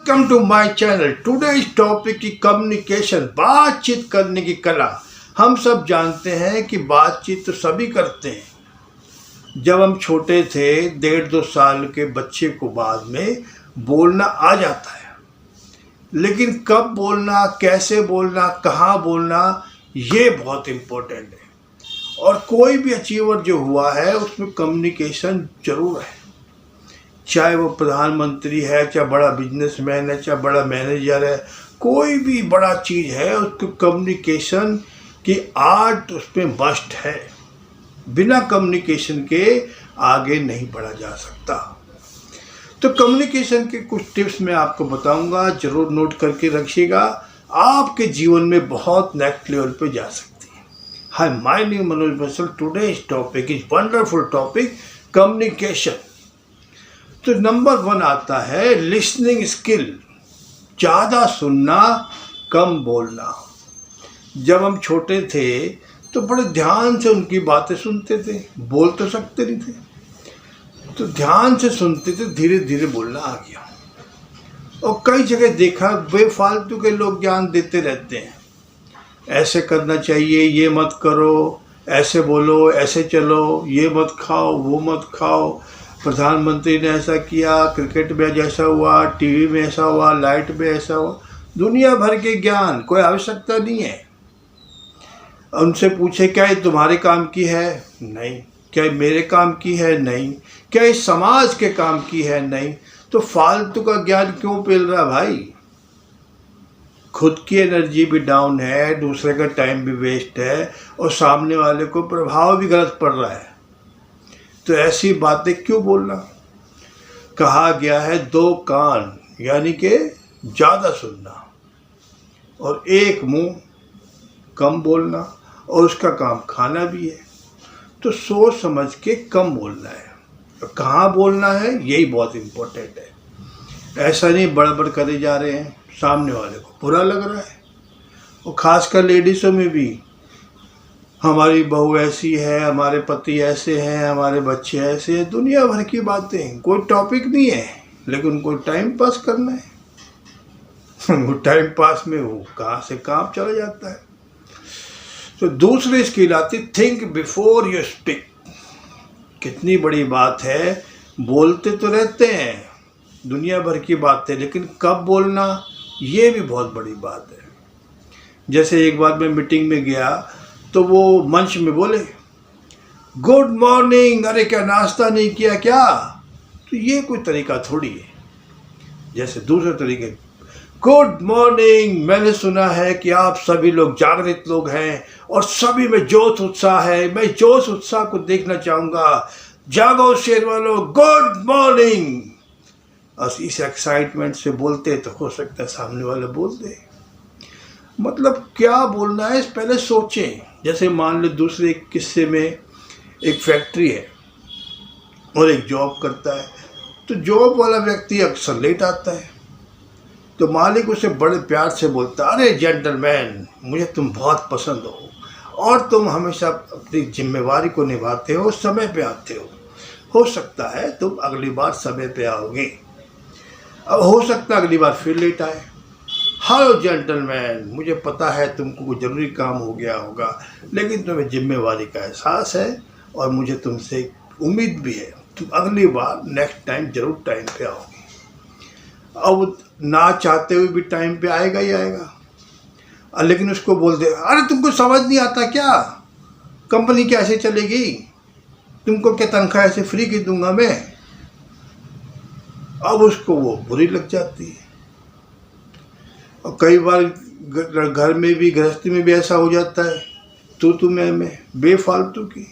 Welcome to my channel. Today topic की communication, बातचीत करने की कला। हम सब जानते हैं कि बातचीत तो सभी करते हैं। जब हम छोटे थे, 1.5-2 साल के बच्चे को बाद में बोलना आ जाता है, लेकिन कब बोलना, कैसे बोलना, कहाँ बोलना, ये बहुत इम्पोर्टेंट है। और कोई भी अचीवर जो हुआ है उसमें कम्युनिकेशन जरूर है। चाहे वो प्रधानमंत्री है, चाहे बड़ा बिजनेसमैन है, चाहे बड़ा मैनेजर है, कोई भी बड़ा चीज़ है उसको कम्युनिकेशन की आर्ट उसमें मस्ट है। बिना कम्युनिकेशन के आगे नहीं बढ़ा जा सकता। तो कम्युनिकेशन के कुछ टिप्स मैं आपको बताऊंगा, जरूर नोट करके रखिएगा। आपके जीवन में बहुत नेक्स्ट लेवल पे जा सकती है। Hi, my name Manoj Bansal. Today's topic is wonderful topic, communication. तो नंबर 1 आता है लिसनिंग स्किल। ज़्यादा सुनना, कम बोलना। जब हम छोटे थे तो बड़े ध्यान से उनकी बातें सुनते थे, बोल तो सकते नहीं थे, तो ध्यान से सुनते थे, धीरे धीरे बोलना आ गया। और कई जगह देखा बेफालतू के लोग ज्ञान देते रहते हैं, ऐसे करना चाहिए, ये मत करो, ऐसे बोलो, ऐसे चलो, ये मत खाओ, वो मत खाओ, प्रधानमंत्री ने ऐसा किया, क्रिकेट में जैसा हुआ, टीवी में ऐसा हुआ, लाइट में ऐसा हुआ। दुनिया भर के ज्ञान, कोई आवश्यकता नहीं है। उनसे पूछे क्या ये तुम्हारे काम की है? नहीं। क्या ये मेरे काम की है? नहीं। क्या ये समाज के काम की है? नहीं। तो फालतू का ज्ञान क्यों पेल रहा भाई? खुद की एनर्जी भी डाउन है, दूसरे का टाइम भी वेस्ट है, और सामने वाले को प्रभाव भी गलत पड़ रहा है। तो ऐसी बातें क्यों बोलना? कहा गया है 2 कान, यानी कि ज़्यादा सुनना, और 1 मुंह, कम बोलना, और उसका काम खाना भी है। तो सोच समझ के कम बोलना है। और कहाँ बोलना है, यही बहुत इम्पोर्टेंट है। ऐसा नहीं बड़बड़ करे जा रहे हैं, सामने वाले को बुरा लग रहा है। और ख़ासकर लेडीज़ों में भी, हमारी बहू ऐसी है, हमारे पति ऐसे हैं, हमारे बच्चे ऐसे हैं, दुनिया भर की बातें। कोई टॉपिक नहीं है, लेकिन उनको टाइम पास करना है। वो टाइम पास में वो कहाँ से काम चला जाता है। तो दूसरी स्किल आती, थिंक बिफोर यू स्पीक। कितनी बड़ी बात है, बोलते तो रहते हैं दुनिया भर की बातें, लेकिन कब बोलना, ये भी बहुत बड़ी बात है। जैसे एक बार मैं मीटिंग में गया तो वो मंच में बोले, गुड मॉर्निंग। अरे क्या नाश्ता नहीं किया क्या? तो ये कोई तरीका थोड़ी है। जैसे दूसरे तरीके, गुड मॉर्निंग, मैंने सुना है कि आप सभी लोग जागृत लोग हैं और सभी में जोश उत्साह है। मैं जोश उत्साह को देखना चाहूँगा। जागो शेर वालों, गुड मॉर्निंग। और इस एक्साइटमेंट से बोलते तो हो सकता है सामने वाले बोल दे। मतलब क्या बोलना है पहले सोचें। जैसे मान लो दूसरे किस्से में एक फैक्ट्री है और एक जॉब करता है, तो जॉब वाला व्यक्ति अक्सर लेट आता है, तो मालिक उसे बड़े प्यार से बोलता है, अरे जेंटलमैन, मुझे तुम बहुत पसंद हो और तुम हमेशा अपनी जिम्मेवारी को निभाते हो, समय पे आते हो सकता है तुम अगली बार समय पे आओगे, अब हो सकता है अगली बार फिर लेट आए। हेलो जेंटलमैन, मुझे पता है तुमको कोई ज़रूरी काम हो गया होगा, लेकिन तुम्हें जिम्मेवारी का एहसास है और मुझे तुमसे उम्मीद भी है, तुम अगली बार नेक्स्ट टाइम ज़रूर टाइम पे आओगे। अब ना चाहते हुए भी टाइम पे आएगा ही आएगा, लेकिन उसको बोल दे, अरे तुमको समझ नहीं आता क्या, कंपनी कैसे चलेगी, तुमको क्या तनख्वाह ऐसे फ्री की दूंगा मैं। अब उसको वो बुरी लग जाती है। और कई बार घर में भी, गृहस्थी में भी ऐसा हो जाता है, तू मैं बेफालतू की,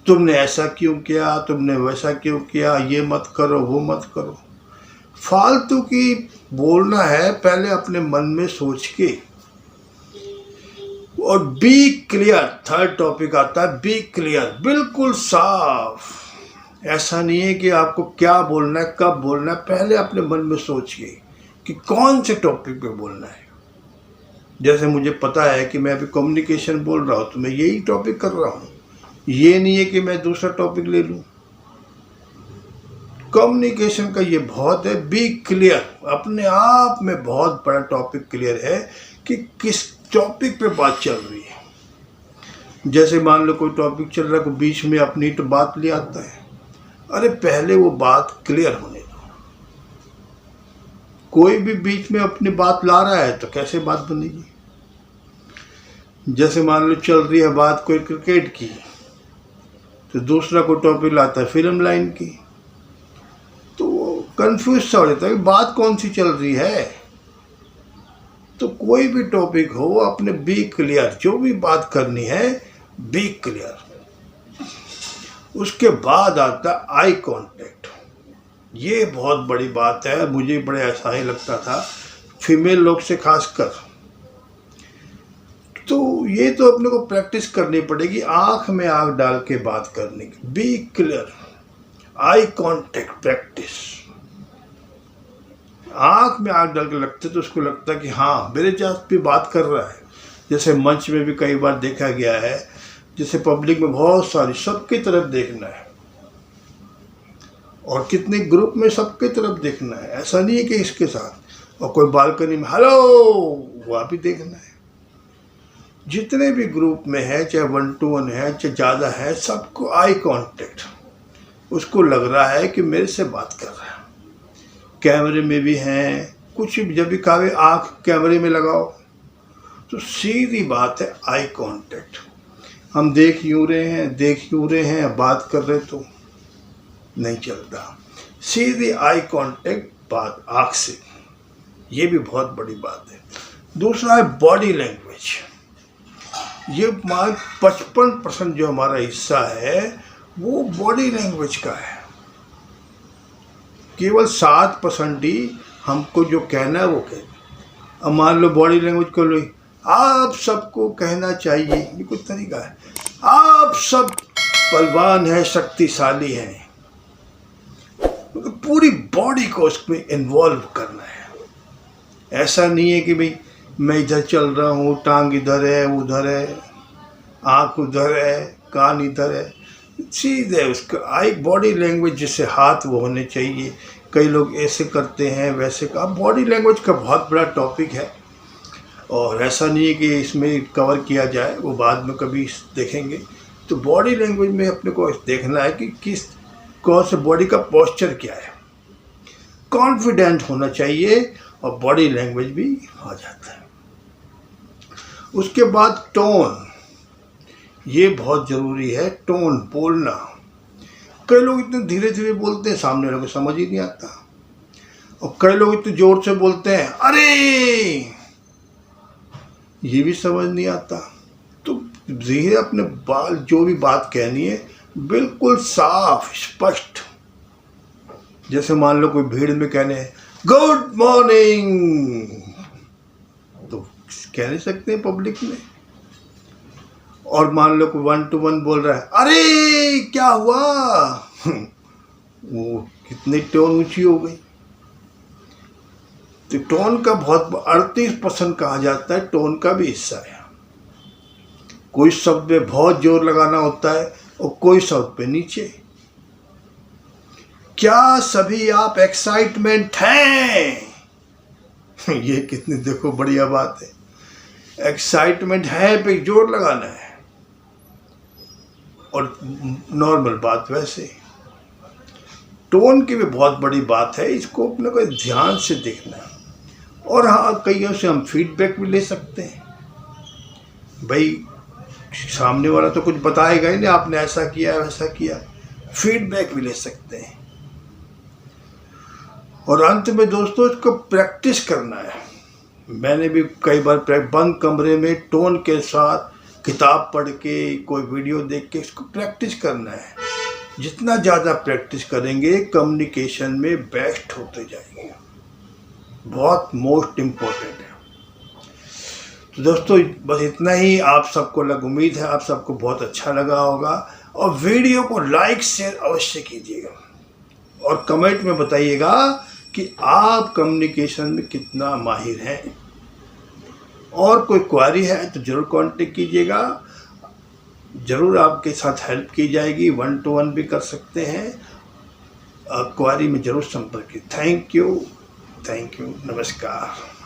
तुमने ऐसा क्यों किया, तुमने वैसा क्यों किया, ये मत करो, वो मत करो। फालतू की बोलना है, पहले अपने मन में सोच के। और बी क्लियर, 3rd टॉपिक आता है, बी क्लियर, बिल्कुल साफ। ऐसा नहीं है कि आपको क्या बोलना है, कब बोलना है, पहले अपने मन में सोचिए कि कौन से टॉपिक पे बोलना है। जैसे मुझे पता है कि मैं अभी कम्युनिकेशन बोल रहा हूँ, तो मैं यही टॉपिक कर रहा हूँ। ये नहीं है कि मैं दूसरा टॉपिक ले लूँ। कम्युनिकेशन का ये बहुत है, बी क्लियर। अपने आप में बहुत बड़ा टॉपिक क्लियर है कि किस टॉपिक पे बात चल रही है। जैसे मान लो कोई टॉपिक चल रहा है, कोई बीच में अपनी तो बात ले आता है, अरे पहले वो बात क्लियर होने दो। कोई भी बीच में अपनी बात ला रहा है तो कैसे बात बनेगी। जैसे मान लो चल रही है बात कोई क्रिकेट की, तो दूसरा कोई टॉपिक लाता है फिल्म लाइन की, तो वो कंफ्यूज सा हो जाता है कि बात कौन सी चल रही है। तो कोई भी टॉपिक हो अपने बी क्लियर, जो भी बात करनी है बी क्लियर। उसके बाद आता है आई कांटेक्ट। ये बहुत बड़ी बात है, मुझे बड़े ऐसा ही लगता था फीमेल लोग से खासकर। तो ये तो अपने को प्रैक्टिस करनी पड़ेगी, आंख में आंख डाल के बात करने की, be clear, eye contact practice. आंख में आंख डाल के लगते तो उसको लगता कि हाँ मेरे साथ भी बात कर रहा है। जैसे मंच में भी कई बार देखा गया है, जैसे पब्लिक में बहुत सारी, सबकी तरफ देखना है, और कितने ग्रुप में सबकी तरफ देखना है। ऐसा नहीं है कि इसके साथ, और कोई बालकनी में हेलो वहाँ भी देखना है। जितने भी ग्रुप में है, चाहे 1 to 1 है, चाहे ज़्यादा है, सबको आई कांटेक्ट। उसको लग रहा है कि मेरे से बात कर रहा है। कैमरे में भी हैं, कुछ भी जब भी कहा आँख कैमरे में लगाओ, तो सीधी बात है आई कांटेक्ट। हम देख यूँ रहे हैं, बात कर रहे तो नहीं चलता। सीधी आई कांटेक्ट, बात आँख से, ये भी बहुत बड़ी बात है। दूसरा है बॉडी लैंग्वेज। ये 55% जो हमारा हिस्सा है वो बॉडी लैंग्वेज का है। केवल 7% ही हमको जो कहना है वो कहना। अब मान लो बॉडी लैंग्वेज को लो, आप सबको कहना चाहिए, ये कुछ तरीका है, आप सब बलवान हैं, शक्तिशाली हैं। तो पूरी बॉडी को उसमें इन्वॉल्व करना है। ऐसा नहीं है कि भाई मैं इधर चल रहा हूँ, टांग इधर है, उधर है, आँख उधर है, कान इधर है। सीधे उसका आई बॉडी लैंग्वेज, जिससे हाथ वो होने चाहिए। कई लोग ऐसे करते हैं, वैसे का। बॉडी लैंग्वेज का बहुत बड़ा टॉपिक है, और ऐसा नहीं है कि इसमें कवर किया जाए, वो बाद में कभी देखेंगे। तो बॉडी लैंग्वेज में अपने को देखना है कि किस कौन से बॉडी का पोस्चर क्या है। कॉन्फिडेंट होना चाहिए, और बॉडी लैंग्वेज भी आ जाता है। उसके बाद टोन, ये बहुत ज़रूरी है। टोन बोलना, कई लोग इतने धीरे धीरे बोलते हैं, सामने वाले को समझ ही नहीं आता। और कई लोग इतने ज़ोर से बोलते हैं अरे, ये भी समझ नहीं आता। तो धीरे अपने बाल, जो भी बात कहनी है बिल्कुल साफ स्पष्ट। जैसे मान लो कोई भीड़ में कहने गुड मॉर्निंग, तो कह नहीं सकते पब्लिक में। और मान लो कोई 1 to 1 बोल रहा है अरे क्या हुआ, वो कितनी टोन ऊंची हो गई। तो टोन का बहुत 38% कहा जाता है, टोन का भी हिस्सा है। कोई शब्द पे बहुत जोर लगाना होता है और कोई शब्द पे नीचे। क्या सभी आप एक्साइटमेंट हैं? ये कितनी देखो बढ़िया बात है। एक्साइटमेंट है पे जोर लगाना है, और नॉर्मल बात वैसे। टोन की भी बहुत बड़ी बात है, इसको अपने को ध्यान से देखना है। और हाँ, कईयों से हम फीडबैक भी ले सकते हैं। भाई सामने वाला तो कुछ बताएगा ही नहीं, आपने ऐसा किया वैसा किया, फीडबैक भी ले सकते हैं। और अंत में दोस्तों, इसको प्रैक्टिस करना है। मैंने भी कई बार बंद कमरे में टोन के साथ किताब पढ़ के, कोई वीडियो देख के इसको प्रैक्टिस करना है। जितना ज़्यादा प्रैक्टिस करेंगे कम्युनिकेशन में बेस्ट होते जाएंगे। बहुत मोस्ट इम्पोर्टेंट है। तो दोस्तों बस इतना ही। आप सबको उम्मीद है आप सबको बहुत अच्छा लगा होगा, और वीडियो को लाइक शेयर अवश्य कीजिएगा, और कमेंट में बताइएगा कि आप कम्युनिकेशन में कितना माहिर हैं। और कोई क्वेरी है तो ज़रूर कांटेक्ट कीजिएगा, ज़रूर आपके साथ हेल्प की जाएगी। 1 to 1 भी कर सकते हैं, क्वारी में जरूर संपर्क कीजिए। थैंक यू, नमस्कार।